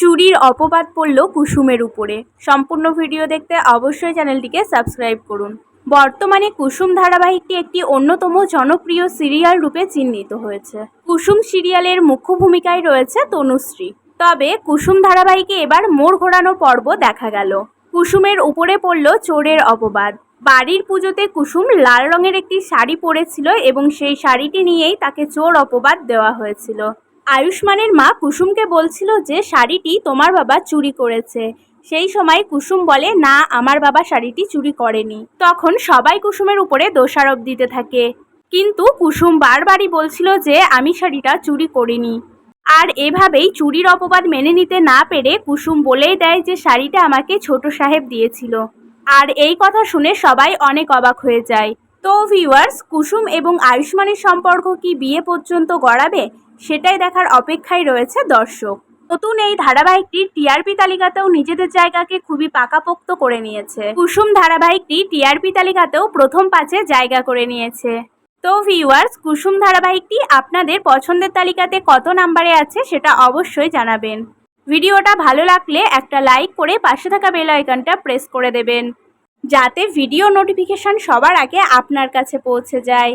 চুরির অপবাদ পড়ল কুসুমের উপরে। সম্পূর্ণ ভিডিও দেখতে অবশ্যই চ্যানেলটিকে সাবস্ক্রাইব করুন। বর্তমানে কুসুম ধারাবাহিকটি একটি অন্যতম জনপ্রিয় সিরিয়াল রূপে চিহ্নিত হয়েছে। কুসুম সিরিয়ালের মুখ্য ভূমিকায় রয়েছে তনুশ্রী। তবে কুসুম ধারাবাহিকে এবার মোড় ঘোরানো পর্ব দেখা গেল। কুসুমের উপরে পড়ল চোরের অপবাদ। বাড়ির পুজোতে কুসুম লাল রঙের একটি শাড়ি পরেছিল এবং সেই শাড়িটি নিয়েই তাকে চোর অপবাদ দেওয়া হয়েছিল। আয়ুষ্মানের মা কুসুমকে বলছিল যে শাড়িটি তোমার বাবা চুরি করেছে। সেই সময় কুসুম বলে, না, আমার বাবা শাড়িটি চুরি করেনি। তখন সবাই কুসুমের উপরে দোষারোপ দিতে থাকে, কিন্তু কুসুম বারবারই বলছিল যে আমি শাড়িটা চুরি করিনি। আর এভাবেই চুরির অপবাদ মেনে নিতে না পেরে কুসুম বলেই দেয় যে শাড়িটা আমাকে ছোট সাহেব দিয়েছিল। আর এই কথা শুনে সবাই অনেক অবাক হয়ে যায়। তো ভিউয়ার্স, কুসুম এবং আয়ুষ্মানের সম্পর্ক কি বিয়ে পর্যন্ত গড়াবে, সেটাই দেখার অপেক্ষায় রয়েছে দর্শক। নতুন এই ধারাবাহিকটি টিআরপি তালিকাতেও নিজেদের জায়গাকে খুবই পাকাপোক্ত করে নিয়েছে। কুসুম ধারাবাহিকটি টিআরপি তালিকাতেও প্রথম 5-এ জায়গা করে নিয়েছে। তো ভিউয়ার্স, কুসুম ধারাবাহিকটি আপনাদের পছন্দের তালিকাতে কত নম্বরে আছে সেটা অবশ্যই জানাবেন। ভিডিওটা ভালো লাগলে একটা লাইক করে পাশে থাকা বেল আইকনটা প্রেস করে দেবেন, যাতে ভিডিও নোটিফিকেশন সবার আগে আপনার কাছে পৌঁছে যায়।